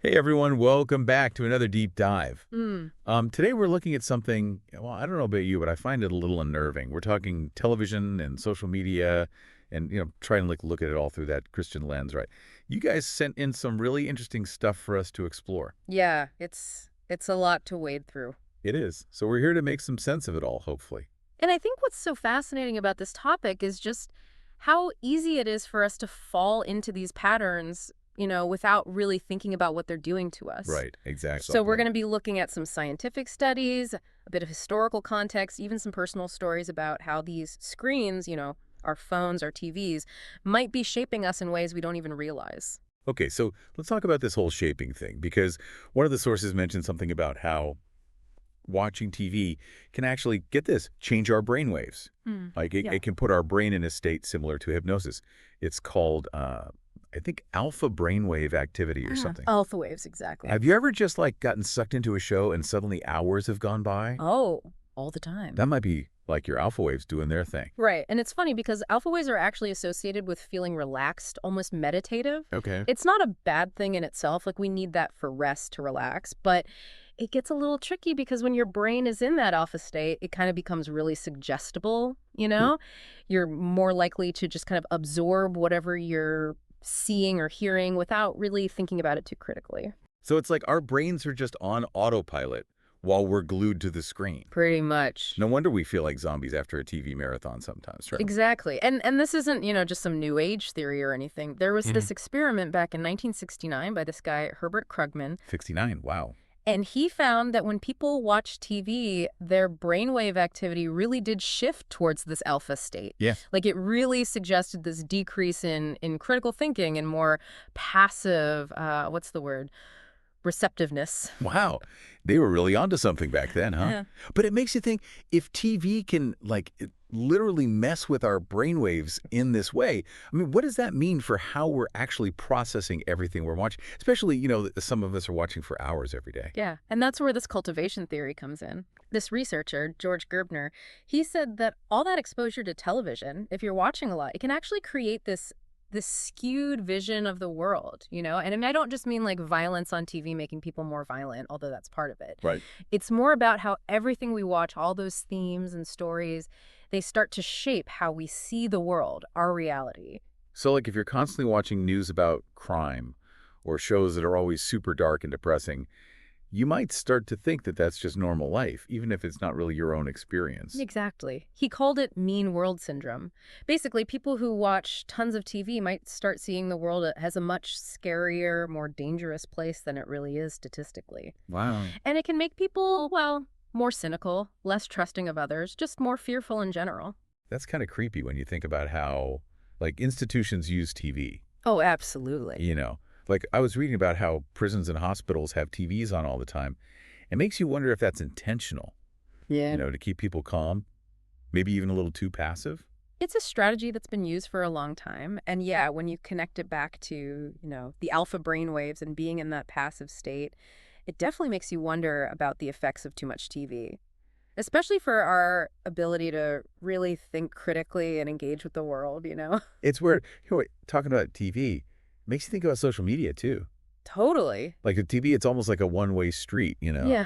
Hey everyone, welcome back to another deep dive. Mm. Today we're looking at something, well, I don't know about you, but I find it a little unnerving. We're talking television and social media and, try and look at it all through that Christian lens, right? You guys sent in some really interesting stuff for us to explore. Yeah, it's a lot to wade through. It is. So we're here to make some sense of it all, hopefully. And I think what's so fascinating about this topic is just how easy it is for us to fall into these patterns, without really thinking about what they're doing to us. Right, exactly. So we're going to be looking at some scientific studies, a bit of historical context, even some personal stories about how these screens, our phones, our TVs, might be shaping us in ways we don't even realize. Okay, so let's talk about this whole shaping thing, because one of the sources mentioned something about how watching TV can actually, get this, change our brain waves. Mm. Like it, Yeah. it can put our brain in a state similar to hypnosis. It's called, I think, alpha brainwave activity or something. Alpha waves, exactly. Have you ever just gotten sucked into a show and suddenly hours have gone by? Oh, all the time. That might be like your alpha waves doing their thing. Right. And it's funny because alpha waves are actually associated with feeling relaxed, almost meditative. Okay. It's not a bad thing in itself. Like, we need that for rest to relax. But it gets a little tricky because when your brain is in that alpha state, it kind of becomes really suggestible. You're more likely to just kind of absorb whatever you're seeing or hearing without really thinking about it too critically. So it's like our brains are just on autopilot while we're glued to the screen. Pretty much. No wonder we feel like zombies after a TV marathon sometimes, right? Exactly. And this isn't, just some new age theory or anything. There was this experiment back in 1969 by this guy, Herbert Krugman, 69, wow. and he found that when people watched TV, their brainwave activity really did shift towards this alpha state. Yeah. Like, it really suggested this decrease in critical thinking and more passive, what's the word? Receptiveness. Wow. They were really onto something back then, huh? Yeah. But it makes you think, if TV can literally mess with our brainwaves in this way, I mean, what does that mean for how we're actually processing everything we're watching? Especially, some of us are watching for hours every day. Yeah, and that's where this cultivation theory comes in. This researcher, George Gerbner, he said that all that exposure to television, if you're watching a lot, it can actually create this skewed vision of the world. And I mean, I don't just mean like violence on TV making people more violent, although that's part of it. Right. It's more about how everything we watch, all those themes and stories, they start to shape how we see the world, our reality. So, if you're constantly watching news about crime or shows that are always super dark and depressing, you might start to think that that's just normal life, even if it's not really your own experience. Exactly. He called it mean world syndrome. Basically, people who watch tons of TV might start seeing the world as a much scarier, more dangerous place than it really is statistically. Wow. And it can make people, well, more cynical, less trusting of others, just more fearful in general. That's kind of creepy when you think about how, institutions use TV. Oh, absolutely. I was reading about how prisons and hospitals have TVs on all the time. It makes you wonder if that's intentional, Yeah. to keep people calm, maybe even a little too passive. It's a strategy that's been used for a long time. And yeah, when you connect it back to, the alpha brain waves and being in that passive state, it definitely makes you wonder about the effects of too much TV, especially for our ability to really think critically and engage with the world. It's weird. Talking about TV makes you think about social media, too. Totally. Like with TV, it's almost like a one-way street. Yeah,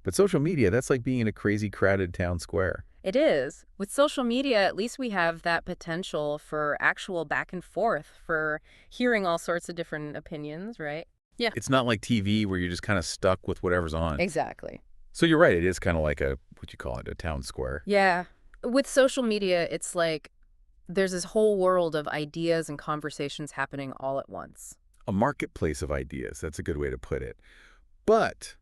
But social media, that's like being in a crazy, crowded town square. it is. With social media, at least we have that potential for actual back and forth, for hearing all sorts of different opinions, right? Yeah, It's not like TV where you're just kind of stuck with whatever's on. exactly. So you're right. It is kind of like what you call it, a town square. Yeah. With social media, it's like there's this whole world of ideas and conversations happening all at once. A marketplace of ideas. That's a good way to put it. But,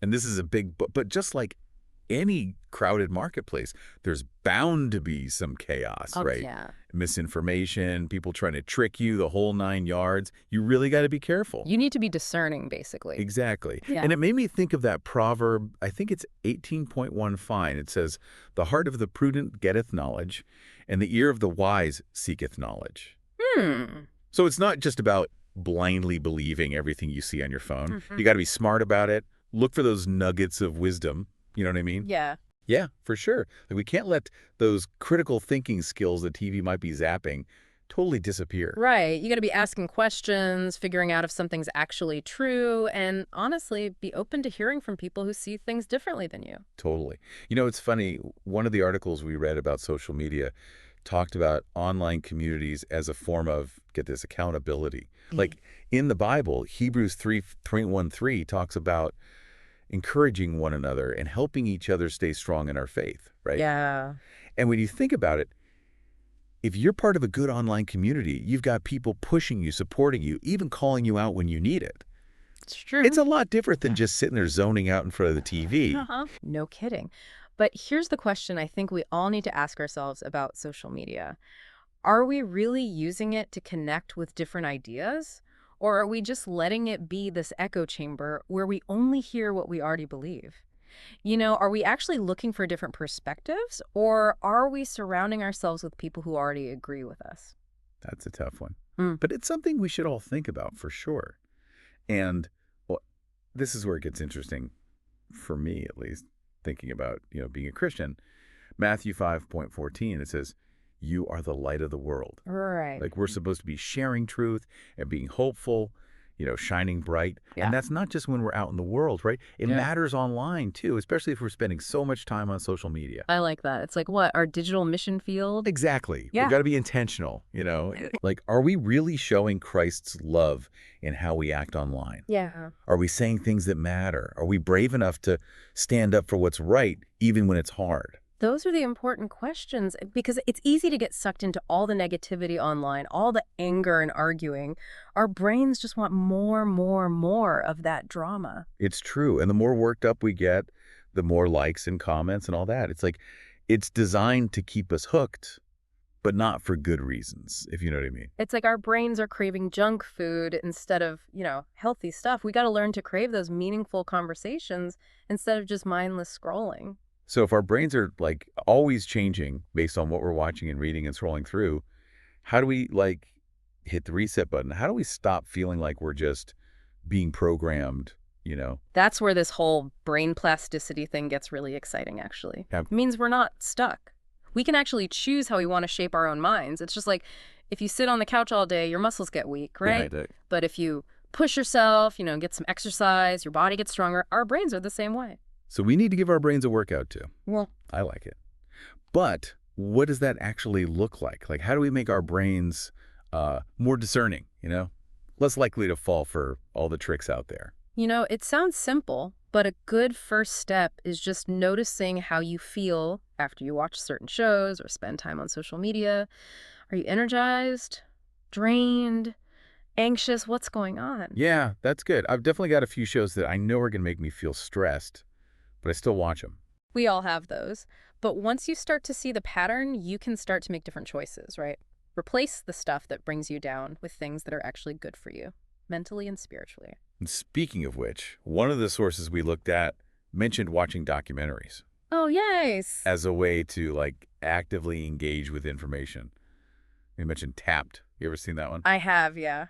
and this is a big but just like any crowded marketplace, there's bound to be some chaos, Oh, right? yeah. Misinformation, people trying to trick you, the whole 9 yards. You really got to be careful. You need to be discerning, basically. Exactly. Yeah. And it made me think of that proverb, I think it's 18.15. It says, "The heart of the prudent getteth knowledge, and the ear of the wise seeketh knowledge." Hmm. So it's not just about blindly believing everything you see on your phone. Mhm. You got to be smart about it. Look for those nuggets of wisdom. You know what I mean? Yeah. Yeah, for sure. We can't let those critical thinking skills that TV might be zapping totally disappear. Right. You got to be asking questions, figuring out if something's actually true, and honestly, be open to hearing from people who see things differently than you. Totally. It's funny. One of the articles we read about social media talked about online communities as a form of, get this, accountability. Mm. Like in the Bible, Hebrews 3:13 talks about encouraging one another and helping each other stay strong in our faith, right? Yeah, And when you think about it, if you're part of a good online community, you've got people pushing you, supporting you, even calling you out when you need it. it's It's true. a lot different than just sitting there zoning out in front of the TV. Uh-huh. No kidding. But here's the question I think we all need to ask ourselves about social media. Are we really using it to connect with different ideas? Or are we just letting it be this echo chamber where we only hear what we already believe? Are we actually looking for different perspectives? Or are we surrounding ourselves with people who already agree with us? That's a tough one. Mm. But it's something we should all think about for sure. And well, this is where it gets interesting, for me at least, thinking about, being a Christian. Matthew 5:14, it says, "You are the light of the world." Right. Like we're supposed to be sharing truth and being hopeful, shining bright. And Yeah. that's not just when we're out in the world, right? It Yeah. matters online too, especially if we're spending so much time on social media. I like that. It's like what? Our digital mission field? Exactly. We've Yeah. got to be intentional. Like, are we really showing Christ's love in how we act online? Yeah. Are we saying things that matter? Are we brave enough to stand up for what's right, even when it's hard? Those are the important questions because it's easy to get sucked into all the negativity online, all the anger and arguing. Our brains just want more, more, more of that drama. It's true. And the more worked up we get, the more likes and comments and all that. It's like, it's designed to keep us hooked, but not for good reasons, if you know what I mean. It's like our brains are craving junk food instead of, healthy stuff. We got to learn to crave those meaningful conversations instead of just mindless scrolling. So if our brains are like always changing based on what we're watching and reading and scrolling through, how do we like hit the reset button? How do we stop feeling like we're just being programmed? That's where this whole brain plasticity thing gets really exciting, actually. Yeah. It means we're not stuck. We can actually choose how we want to shape our own minds. It's just like if you sit on the couch all day, your muscles get weak, right? Yeah, But if you push yourself, get some exercise, your body gets stronger. Our brains are the same way. so we need to give our brains a workout too. Well, I like it. But what does that actually look like? Like, how do we make our brains more discerning, less likely to fall for all the tricks out there? it sounds simple, but a good first step is just noticing how you feel after you watch certain shows or spend time on social media. Are you energized, drained, anxious? What's going on? Yeah, that's good. I've definitely got a few shows that I know are going to make me feel stressed, but I still watch them. We all have those. But once you start to see the pattern, you can start to make different choices, right? Replace the stuff that brings you down with things that are actually good for you, mentally and spiritually. And speaking of which, one of the sources we looked at mentioned watching documentaries Oh, yes. as a way to like actively engage with information. We mentioned Tapped. You ever seen that one? I have, yeah.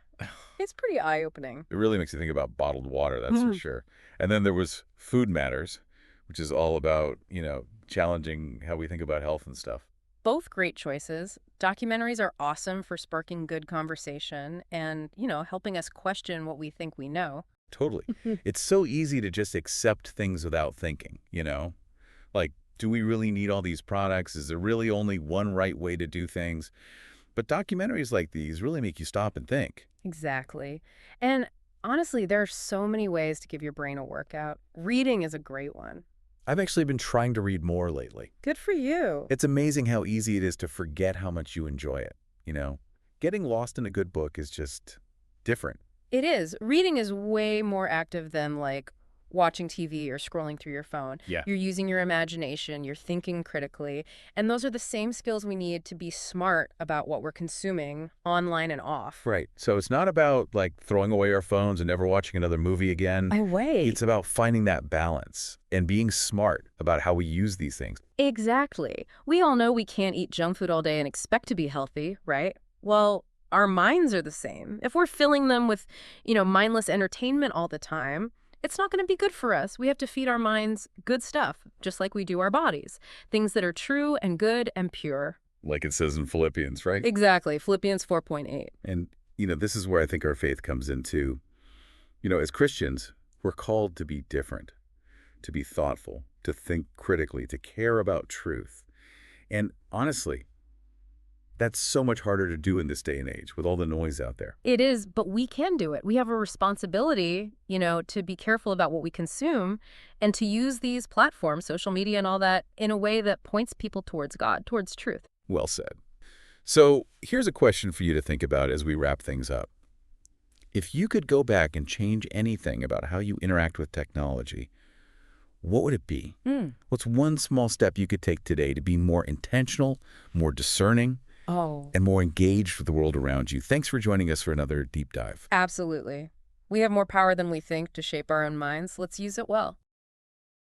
It's pretty eye-opening. It really makes you think about bottled water, that's for sure. And then there was Food Matters, which is all about, challenging how we think about health and stuff. Both great choices. Documentaries are awesome for sparking good conversation and, helping us question what we think we know. Totally. It's so easy to just accept things without thinking. Like, do we really need all these products? Is there really only one right way to do things? But documentaries like these really make you stop and think. Exactly. And honestly, there are so many ways to give your brain a workout. Reading is a great one. I've actually been trying to read more lately. Good for you. It's amazing how easy it is to forget how much you enjoy it. Getting lost in a good book is just different. It is. Reading is way more active than like watching TV or scrolling through your phone. Yeah. You're using your imagination, you're thinking critically, and those are the same skills we need to be smart about what we're consuming online and off. Right. So it's not about like throwing away our phones and never watching another movie again. Wait. It's about finding that balance and being smart about how we use these things. Exactly. We all know we can't eat junk food all day and expect to be healthy, right? Well, our minds are the same. If we're filling them with, mindless entertainment all the time, it's not going to be good for us. We have to feed our minds good stuff, just like we do our bodies. Things that are true and good and pure. like it says in Philippians, right? Exactly. Philippians 4.8. And, this is where I think our faith comes into. As Christians, we're called to be different, to be thoughtful, to think critically, to care about truth. And honestly, that's so much harder to do in this day and age with all the noise out there. It is, but we can do it. We have a responsibility, to be careful about what we consume and to use these platforms, social media and all that, in a way that points people towards God, towards truth. Well said. So here's a question for you to think about as we wrap things up. If you could go back and change anything about how you interact with technology, what would it be? What's one small step you could take today to be more intentional, more discerning, Oh, and more engaged with the world around you? Thanks for joining us for another deep dive. absolutely. We have more power than we think to shape our own minds. Let's use it well.